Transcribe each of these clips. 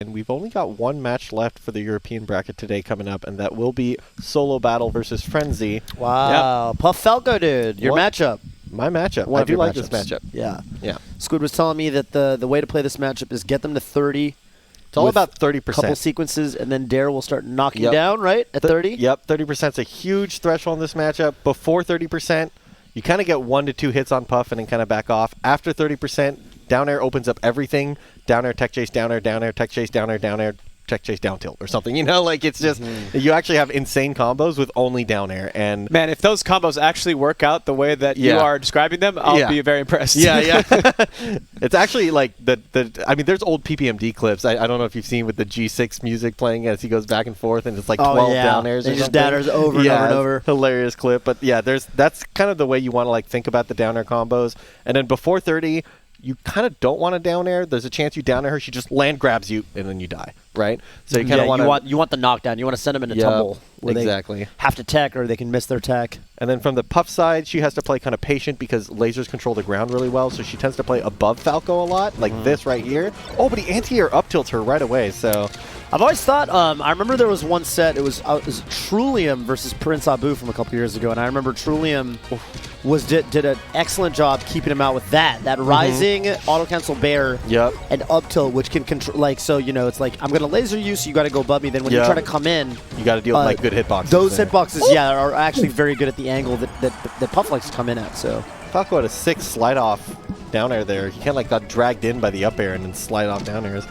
And we've only got one match left for the European bracket today coming up, and that will be Solobattle versus Frenzy. Wow. Yep. Puff Falco, dude. Your matchup. My matchup. I do like this matchup. Yeah. Yeah. Squid was telling me that the way to play this matchup is get them to 30. It's all about 30%. Couple sequences, and then Dare will start knocking down, right? At 30? Yep. 30% is a huge threshold in this matchup. Before 30%, you kind of get 1 to 2 hits on Puff and then kind of back off. After 30%, down air opens up everything. Down air, tech chase, down air, tech chase, down air, tech chase, down tilt or something. You know, like it's just, you actually have insane combos with only down air. And man, if those combos actually work out the way that you are describing them, I'll be very impressed. Yeah. It's actually like I mean, there's old PPMD clips. I don't know if you've seen with the G6 music playing as he goes back and forth, and it's like 12 down airs. Just down airs over and over and over. Hilarious clip. But yeah, that's kind of the way you want to like think about the down air combos. And then before 30, you kind of don't want to down air. There's a chance you down air her. She just land grabs you, and then you die, right? So you kind of you want the knockdown. You want to send them in a tumble. Where they have to tech, or they can miss their tech. And then from the Puff side, she has to play kind of patient because lasers control the ground really well, so she tends to play above Falco a lot, like this right here. Oh, but he anti-air up tilts her right away, so... I've always thought, I remember there was one set, it was Trulium versus Prince Abu from a couple years ago, and I remember Trulium did an excellent job keeping him out with that rising auto-cancel bear and up tilt, which can control, like, so, you know, it's like, I'm going to laser you, so you got to go above me, then when you try to come in... You got to deal with, like, good hitboxes. Those hitboxes, are actually very good at the angle that Puff likes to come in at, so... Falco had a 6 slide-off down air there. He kind of, like, got dragged in by the up air and then slide off down airs.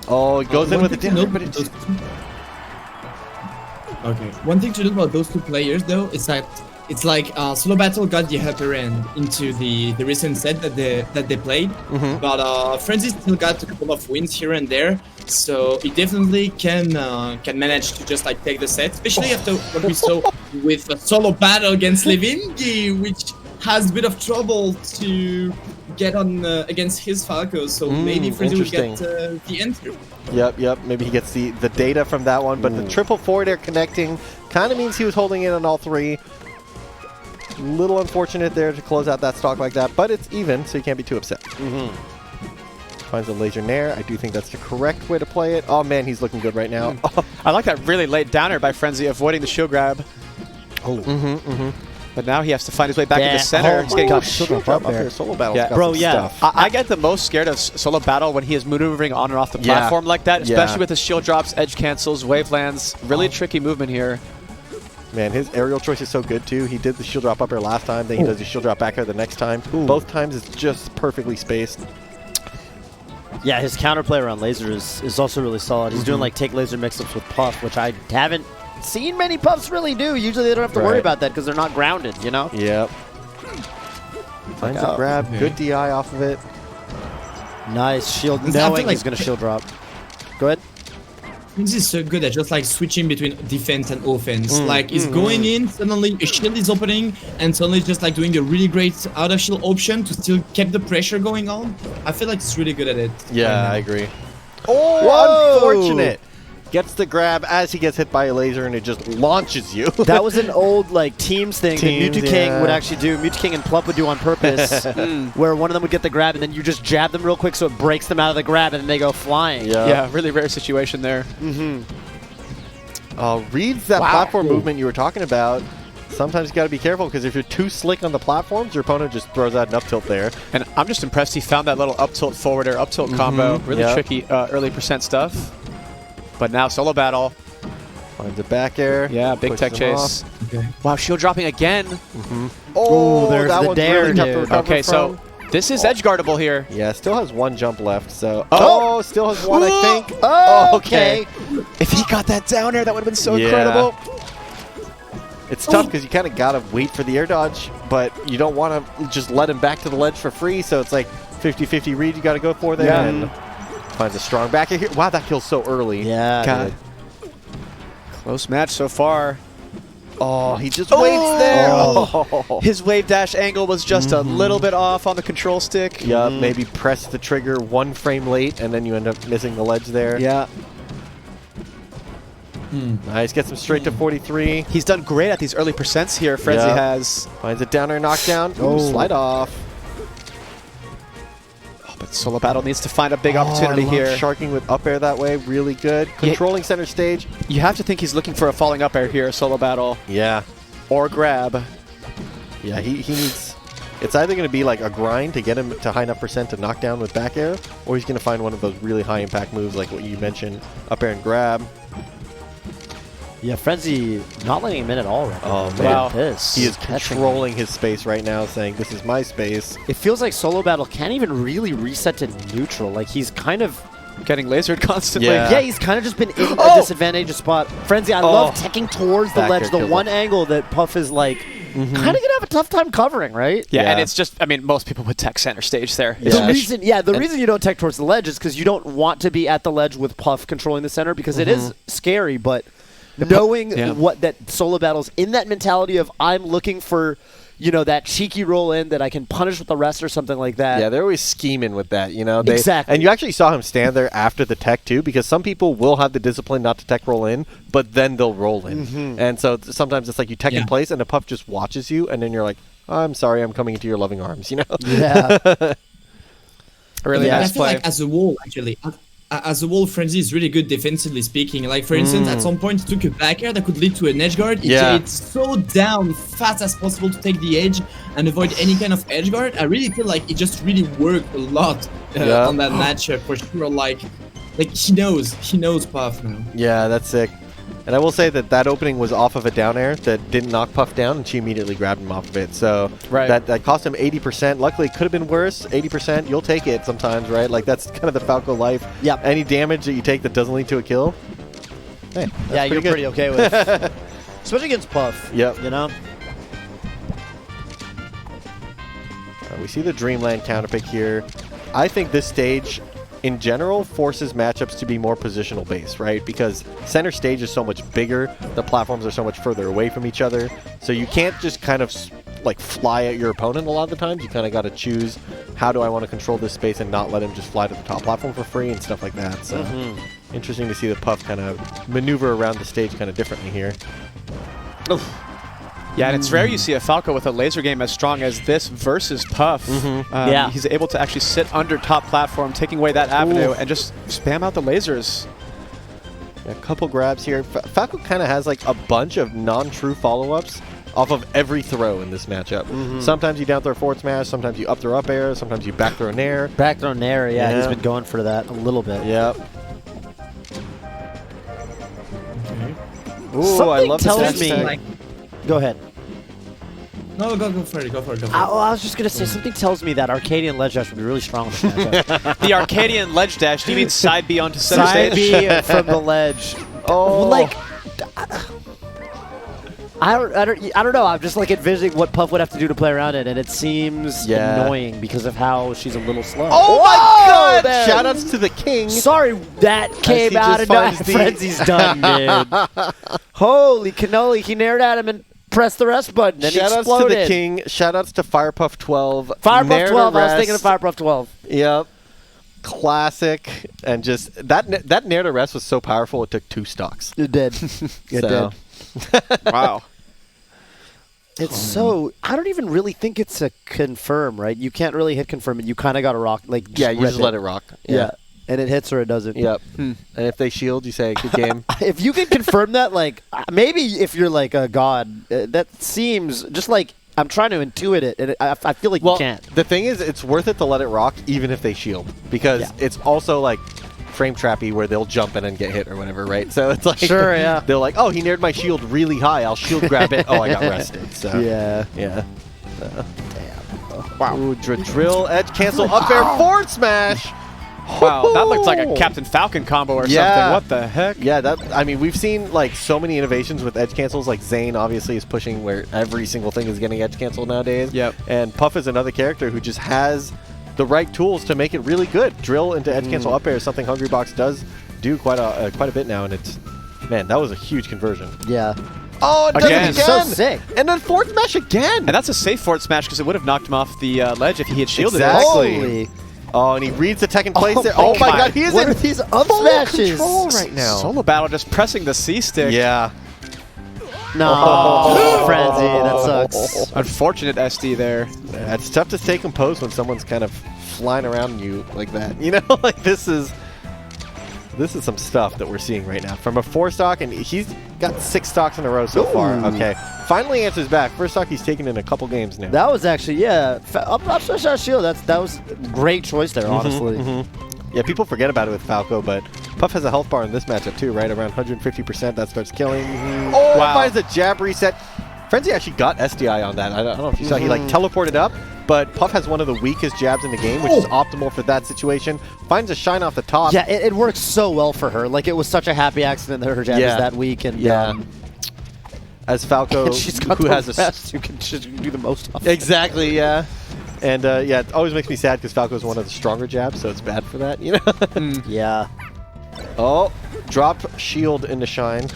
Oh, it goes in with the down air, but it just... Okay. One thing to note about those two players, though, is that it's like Solobattle got the upper end into the recent set that they played, but Frenzy still got a couple of wins here and there, so he definitely can manage to just like take the set, especially after what we saw with Solobattle against Levingi, which has a bit of trouble to get on against his Falco, so maybe Frenzy will get the answer. Yep. Maybe he gets the data from that one, but the triple forward air connecting kind of means he was holding in on all 3. Little unfortunate there to close out that stock like that, but it's even, so you can't be too upset. Finds a laser nair. I do think that's the correct way to play it. Oh man, he's looking good right now. I like that really late downer by Frenzy, avoiding the shield grab. But now he has to find his way back into center. He's getting Solobattle's bro, stuff. I get the most scared of Solobattle when he is maneuvering on and off the platform like that, especially with his shield drops, edge cancels, wave lands. Really tricky movement here. Man, his aerial choice is so good too. He did the shield drop up air last time, then he does the shield drop back air the next time. Both times it's just perfectly spaced. Yeah, his counterplay around laser is also really solid. He's doing like take laser mix-ups with Puff, which I haven't seen many Puffs really do. Usually they don't have to worry about that because they're not grounded, you know? Yep. Finds a grab, good DI off of it. Nice shield, knowing he's going to shield drop. Go ahead. Frenzy is so good at just like switching between defense and offense. Like he's going in, suddenly a shield is opening, and suddenly just like doing a really great out of shield option to still keep the pressure going on. I feel like he's really good at it. Yeah, I agree. Oh, unfortunate. Gets the grab as he gets hit by a laser, and it just launches you. That was an old like teams thing that Mewtwo King would actually do. Mewtwo King and Plup would do on purpose, where one of them would get the grab, and then you just jab them real quick so it breaks them out of the grab, and then they go flying. Yeah, really rare situation there. Reads that platform movement you were talking about. Sometimes you got to be careful because if you're too slick on the platforms, your opponent just throws out an up tilt there. And I'm just impressed he found that little up tilt forward air, up tilt combo. Really tricky early percent stuff. But now Solobattle finds a back air. Yeah, big tech chase. Wow, shield dropping again. Oh, there's that the one's dare, really tough to recover Okay, so this is edge guardable here. Yeah, still has 1 jump left. So still has 1, I think. Okay. If he got that down air, that would have been so incredible. It's tough because you kind of got to wait for the air dodge, but you don't want to just let him back to the ledge for free. So it's like 50-50 read you got to go for there. And finds a strong back here. Wow, that kills so early. Yeah, God. Close match so far. Oh, he just waits there. His wave dash angle was just a little bit off on the control stick. Yeah, maybe press the trigger 1 frame late, and then you end up missing the ledge there. Yeah. Nice, gets him straight to 43. He's done great at these early percents here, Frenzy has. Finds a down air knockdown. Slide off. Solobattle needs to find a big opportunity I love here. Sharking with up air that way, really good. Controlling center stage. You have to think he's looking for a falling up air here, Solobattle. Yeah. Or grab. Yeah, he needs... It's either going to be like a grind to get him to high enough percent to knock down with back air, or he's going to find one of those really high impact moves like what you mentioned, up air and grab. Yeah, Frenzy not letting him in at all right now. Oh, man. Wow. This. He is controlling his space right now, saying, this is my space. It feels like Solobattle can't even really reset to neutral. Like, he's kind of... Getting lasered constantly. Yeah. Yeah, he's kind of just been in a disadvantageous spot. Frenzy, I love teching towards the Back ledge. air The killed one him. angle that Puff is like, kind of going to have a tough time covering, right? Yeah, and Yeah. it's just, I mean, most people would tech center stage there. Yeah. The reason you don't tech towards the ledge is because you don't want to be at the ledge with Puff controlling the center, because it is scary, but knowing what that Solobattle's in that mentality of I'm looking for, you know, that cheeky roll in that I can punish with the rest or something like that. Yeah, they're always scheming with that, you know? Exactly. And you actually saw him stand there after the tech, too, because some people will have the discipline not to tech roll in, but then they'll roll in. And so sometimes it's like you tech in place, and the Puff just watches you, and then you're like, oh, I'm sorry, I'm coming into your loving arms, you know? Yeah. Really I nice feel play. like as a wall, actually, as a wall, Frenzy is really good defensively speaking. Like, for instance, at some point, he took a back air that could lead to an edge guard. He played so down fast as possible to take the edge and avoid any kind of edge guard. I really feel like he just really worked a lot on that matchup for sure. Like he knows Puff now. Yeah, that's sick. And I will say that that opening was off of a down air that didn't knock Puff down, and she immediately grabbed him off of it. So that cost him 80%. Luckily, it could have been worse. 80%, you'll take it sometimes, right? Like, that's kind of the Falco life. Yep. Any damage that you take that doesn't lead to a kill, hey, Yeah, you're pretty okay with it. Especially against Puff. Yep. You know? We see the Dreamland counterpick here. I think this stage, in general, forces matchups to be more positional based, right? Because center stage is so much bigger, the platforms are so much further away from each other, so you can't just kind of like fly at your opponent a lot of the times. You kind of got to choose, how do I want to control this space and not let him just fly to the top platform for free and stuff like that. So interesting to see the Puff kind of maneuver around the stage kind of differently here. Yeah, and it's rare you see a Falco with a laser game as strong as this versus Puff. He's able to actually sit under top platform, taking away that avenue, and just spam out the lasers. A couple grabs here. Falco kind of has like a bunch of non-true follow-ups off of every throw in this matchup. Sometimes you down throw forward smash, sometimes you up throw up air, sometimes you back throw nair. Back throw nair, yeah, he's been going for that a little bit. Yep. Ooh, Something I love tells this me- hashtag. Go ahead. No, go for it. Go for it. I was just going to say, something tells me that Arcadian Ledge Dash would be really strong in this matchup. The Arcadian ledge dash, do you mean side B onto center Side stage? B from the ledge. Oh. Like, I don't know. I'm just like envisioning what Puff would have to do to play around it, and it seems annoying because of how she's a little slow. Oh my god! man. Shoutouts to the king. Sorry, that came he out just of nowhere. finds the- Frenzy's done, dude. Holy cannoli. He nared at him and pressed the rest button, and he Shoutouts exploded. to the king. Shoutouts to Firepuff 12. Firepuff Nair to 12. I was thinking of rest. Firepuff 12. Yep. Classic. And just that nair to rest was so powerful it took 2 stocks. It did. It So. did. Wow. It's so... I don't even really think it's a confirm, right? You can't really hit confirm, and you kind of got to rock. Like, Yeah, you rip just let it rock. Yeah. And it hits or it doesn't. Yep. And if they shield, you say, good game. If you can confirm that, like, maybe if you're like a god, that seems just like I'm trying to intuit it, and I feel like you can't. The thing is, it's worth it to let it rock even if they shield, because it's also like frame trappy where they'll jump in and get hit or whatever, right? So it's like, Sure, yeah. they're like, oh, he nared my shield really high. I'll shield grab it. Oh, I got rested. So Yeah. Damn. Wow. Ooh, drill, edge, cancel, up air, forward smash. Wow, that looked like a Captain Falcon combo or something. What the heck? Yeah, I mean, we've seen like so many innovations with edge cancels. Like Zane obviously is pushing where every single thing is getting edge canceled nowadays. Yep. And Puff is another character who just has the right tools to make it really good. Drill into edge cancel up air is something Hungrybox does do quite a bit now, and it's, man, that was a huge conversion. Yeah. Oh, it does Again. it again. So sick. And then forward smash again. And that's a safe forward smash because it would have knocked him off the ledge if he had shielded Exactly. Holy. Oh, and he reads the tech in place there. my Oh my God. god, he is What in are these up full smashes? control it. right now. Solobattle just pressing the C stick. Yeah. No. Frenzy, that sucks. Unfortunate SD there. Yeah, it's tough to stay composed when someone's kind of flying around you like that. You know, like this is some stuff that we're seeing right now from a 4-stock, and he's got 6 stocks in a row so far. Okay, finally answers back. First stock he's taken in a couple games now. That was actually, yeah, up shield. That was a great choice there, honestly. Yeah, people forget about it with Falco, but Puff has a health bar in this matchup too, right? Around 150%. That starts killing. Oh, wow. Finds a jab reset. Frenzy actually got SDI on that. I don't know if you saw. He like teleported up, but Puff has one of the weakest jabs in the game, which is optimal for that situation. Finds a shine off the top. Yeah, it works so well for her. Like, it was such a happy accident that her jab is that weak. And as Falco, she's got who the has best, who can just do the most of it. Exactly, yeah. And yeah, it always makes me sad because Falco is one of the stronger jabs, so it's bad for that, you know? Yeah. Oh, drop shield into shine.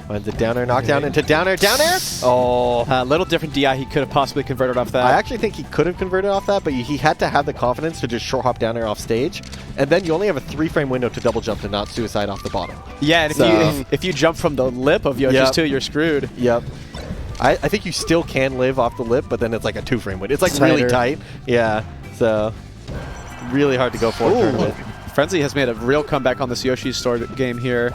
Finds a downer, knockdown into downer, downer! Oh. A little different DI he could have possibly converted off that. I actually think he could have converted off that, but he had to have the confidence to just short hop downer off stage. And then you only have a 3-frame window to double jump to not suicide off the bottom. Yeah, and if you jump from the lip of Yoshi's too, you're screwed. Yep. I think you still can live off the lip, but then it's like a 2-frame window. It's like really tight. Yeah, so really hard to go for. Frenzy has made a real comeback on this Yoshi Store game here.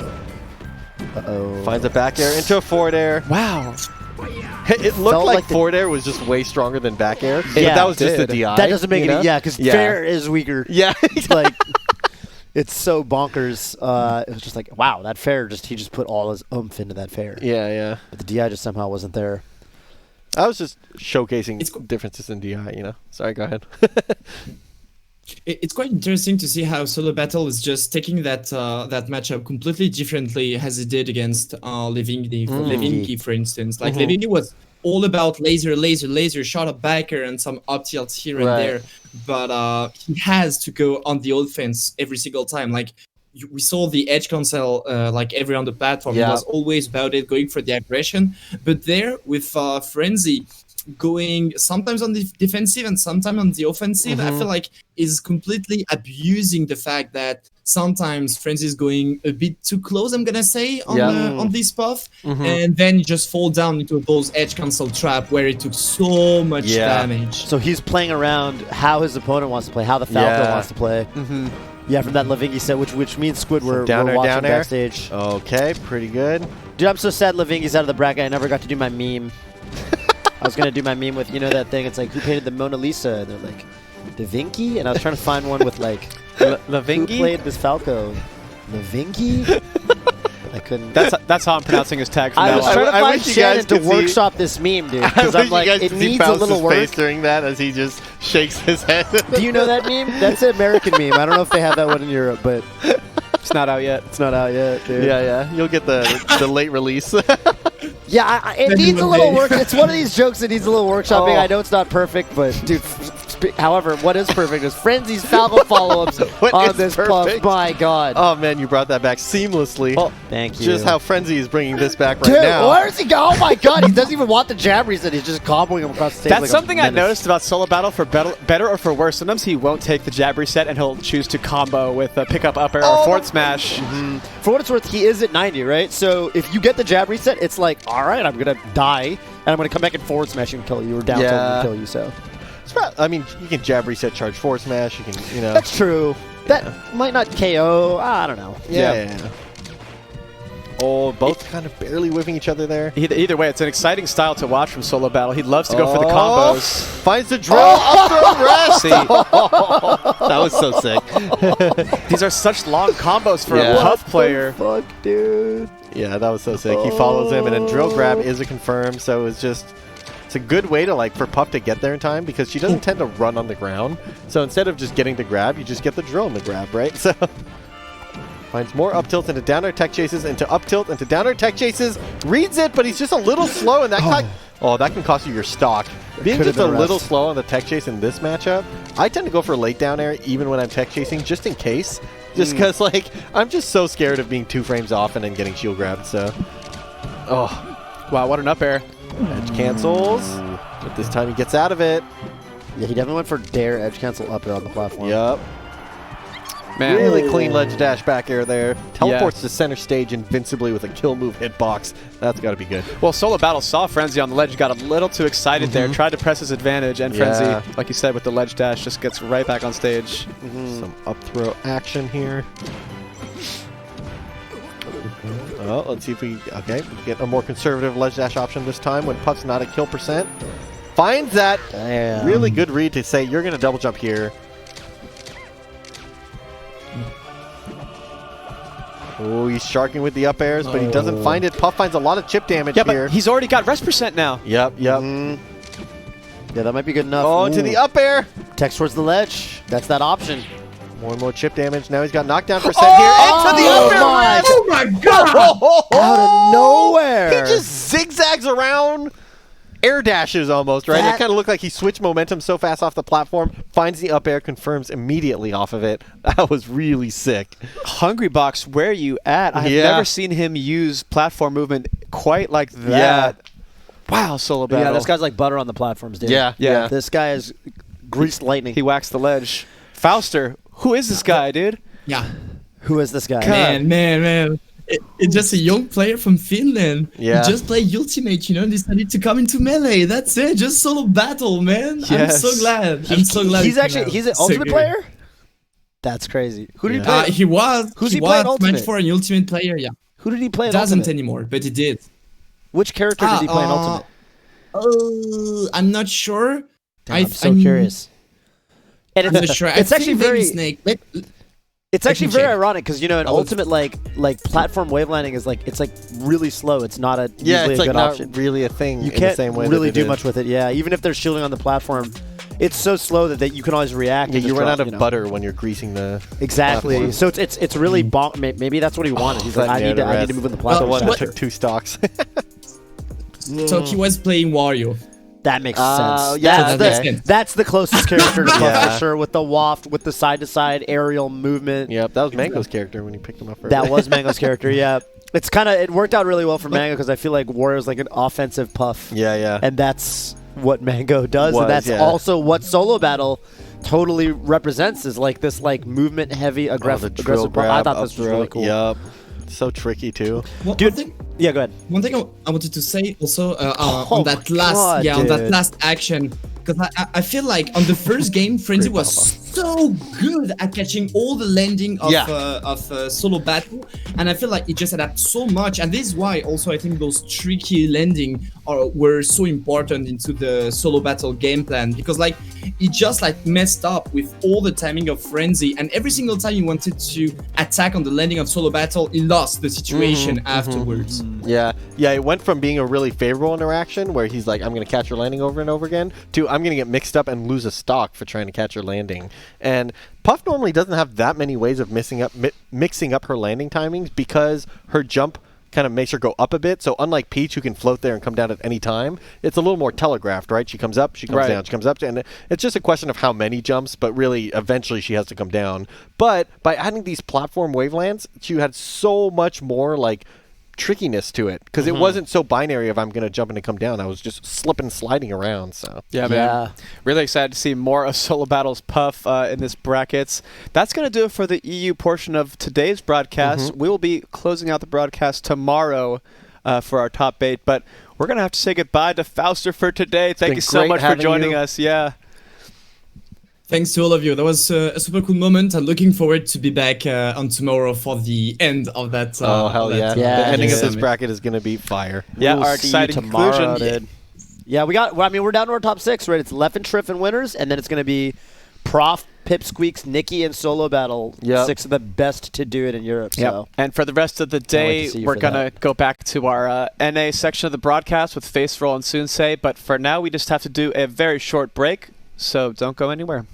Finds a back air into a forward air. Wow. It looked like forward air was just way stronger than back air. Yeah, but that was just the DI. That doesn't make it. Yeah, because fair is weaker. Yeah. It's like, it's so bonkers. It was just like, wow, that fair, he just put all his oomph into that fair. Yeah, yeah. But the DI just somehow wasn't there. I was just showcasing differences in DI, you know. Sorry, go ahead. It's quite interesting to see how Solobattle is just taking that that matchup completely differently as he did against Levinki, for instance. Like Levinki was all about laser, shot up backer and some up tilts here and there, but he has to go on the offense every single time. Like we saw the edge cancel like every on the platform. He was always about it, going for the aggression. But there with Frenzy, going sometimes on the defensive and sometimes on the offensive, I feel like is completely abusing the fact that sometimes Frenzy is going a bit too close, I'm gonna say, on this puff, and then you just fall down into those edge cancel trap where it took so much damage. So he's playing around how his opponent wants to play, how the Falco wants to play. Yeah, from that Levinki set, which means Squidward we're watching backstage. Okay, pretty good. Dude, I'm so sad Levinki's out of the bracket. I never got to do my meme. I was going to do my meme with, you know that thing, it's like, who painted the Mona Lisa? And they're like, Da Vinci? And I was trying to find one with like, Levinki? Who played this Falco? Levinki? I couldn't. That's how I'm pronouncing his tag from I now was on. trying to find Shannon to workshop this meme, dude. Because I'm like, it needs a little work. Face during that as he just shakes his head. Do you know that meme? That's an American meme. I don't know if they have that one in Europe, but it's not out yet. It's not out yet, dude. Yeah. You'll get the late release. Yeah, it needs a little work. It's one of these jokes that needs a little workshopping. I know it's not perfect, but dude, however, what is perfect is Frenzy's Falco follow-ups on this puff. My God. Oh man, you brought that back seamlessly. Oh, thank you. Just how Frenzy is bringing this back right now. Dude, where is he going? Oh my God, he doesn't even want the jab reset. He's just comboing him across the stage. That's like something I noticed about Solobattle. For better or for worse, sometimes he won't take the jab reset and he'll choose to combo with a pickup up air or forward smash. For what it's worth, he is at 90, right? So if you get the jab reset, it's like, all right, I'm going to die, and I'm going to come back and forward smash you and kill you, or down tilt and kill you, so. I mean, you can jab reset, charge forward smash, you can, you know. That's true. That might not KO, I don't know. Yeah. Oh, both kind of barely whiffing each other there. Either way, it's an exciting style to watch from Solobattle. He loves to go for the combos. Finds the drill, up throw rest! That was so sick. These are such long combos for a Puff player. Fuck, dude. Yeah, that was so sick. He follows him, and then drill grab is a confirm, so it's a good way to for Puff to get there in time because she doesn't tend to run on the ground. So instead of just getting the grab, you just get the drill in the grab, right? So finds more up tilts into down air tech chases, into up tilt, into down air tech chases, reads it, but he's just a little slow, and that can cost you your stock. Being just a little slow on the tech chase in this matchup, I tend to go for late down air even when I'm tech chasing, just in case. Just because, I'm just so scared of being 2 frames off and then getting shield grabbed, so. Oh. Wow, what an up air. Edge cancels, but this time he gets out of it. Yeah, he definitely went for dare edge cancel up air on the platform. Yup. Man. Really clean ledge dash back air there. Teleports to center stage invincibly with a kill move hitbox. That's got to be good. Well, Solobattle saw Frenzy on the ledge, got a little too excited there, tried to press his advantage, and Frenzy, like you said, with the ledge dash, just gets right back on stage. Some up throw action here. Oh, let's see if we get a more conservative ledge dash option this time when Puff's not at kill percent. Finds that really good read to say you're going to double jump here. Oh, he's sharking with the up airs, but he doesn't find it. Puff finds a lot of chip damage here. But he's already got rest percent now. Yep. Yeah, that might be good enough. Oh, to the up air. Text towards the ledge. That's that option. More and more chip damage. Now he's got knockdown percent here. Into the up air. Oh my god! Out of nowhere. He just zigzags around. Air dashes almost, right? It kind of looked like he switched momentum so fast off the platform, finds the up air, confirms immediately off of it. That was really sick. Hungry Box, where are you at? I've never seen him use platform movement quite like that. Wow, Solobattle. Yeah, this guy's like butter on the platforms, dude. Yeah. This guy is greased lightning. He waxed the ledge. Fauster, who is this guy, dude? Yeah. Who is this guy? Man. It's just a young player from Finland. Yeah. He just played Ultimate, and decided to come into Melee. That's it. Just Solobattle, man. Yes. I'm so glad. He's an Ultimate player? That's crazy. Who did he play? He was. Who's he playing Ultimate? Meant for an Ultimate player, yeah. Who did he play in Doesn't Ultimate? anymore, but he did. Which character did he play in Ultimate? I'm not sure. I'm so curious. And I'm not sure. It's actually very Snake. It's actually very ironic because in Ultimate like platform wavelining is it's really slow. It's not a usually it's a good not option. really a thing. You in can't the same way really that it do much with it. Yeah, even if they're shielding on the platform, it's so slow that you can always react. Yeah, and you just run drop, out of butter when you're greasing the exactly. platform. So it's really maybe that's what he wanted. He's like, I need to move in the platform. The one that took 2 stocks. So he was playing Wario. That makes sense. Yeah, that's the closest character to Puff for sure. With the waft, with the side-to-side aerial movement. Yep, that was Mango's character when you picked him up first. That was Mango's character. Yeah, it worked out really well for Mango because I feel like Wario's like an offensive Puff. Yeah. And that's what Mango does, and that's also what Solobattle totally represents. Is like this movement heavy, aggressive Puff. I thought this was really cool. Yep. So tricky too. Well, Dude, yeah, go ahead. One thing I wanted to say also on that last action, because I feel like on the first game, Frenzy was so good at catching all the landing of Solobattle, and I feel like it just adapted so much, and this is why also I think those tricky landing were so important into the Solobattle game plan, because it just messed up with all the timing of Frenzy, and every single time he wanted to attack on the landing of Solobattle, he lost the situation afterwards. Yeah, it went from being a really favorable interaction where he's like, I'm going to catch your landing over and over again, to I'm going to get mixed up and lose a stock for trying to catch your landing. And Puff normally doesn't have that many ways of mixing up her landing timings because her jump kind of makes her go up a bit. So unlike Peach, who can float there and come down at any time, it's a little more telegraphed, right? She comes up, she comes down, she comes up, and it's just a question of how many jumps, but really eventually she has to come down. But by adding these platform wavelands, she had so much more trickiness to it because it wasn't so binary of I'm going to jump and come down. I was just slipping, sliding around. So man, really excited to see more of Solobattle's Puff in this brackets. That's going to do it for the EU portion of today's broadcast. We will be closing out the broadcast tomorrow for our top 8, but we're going to have to say goodbye to Fauster for today. Thank you so much for joining us. Yeah. Thanks to all of you. That was a super cool moment. I'm looking forward to be back on tomorrow for the end of that. Oh, hell yeah. The ending of this bracket is going to be fire. Yeah, our exciting conclusion. Dude. Yeah, we're down to our top 6, right? It's Leff and Triff and winners, and then it's going to be Prof, Pipsqueaks, Nikki, and Solobattle. 6 of the best to do it in Europe. So. And for the rest of the day, we're going to go back to our NA section of the broadcast with Face Roll and Soonsay. But for now, we just have to do a very short break, so don't go anywhere.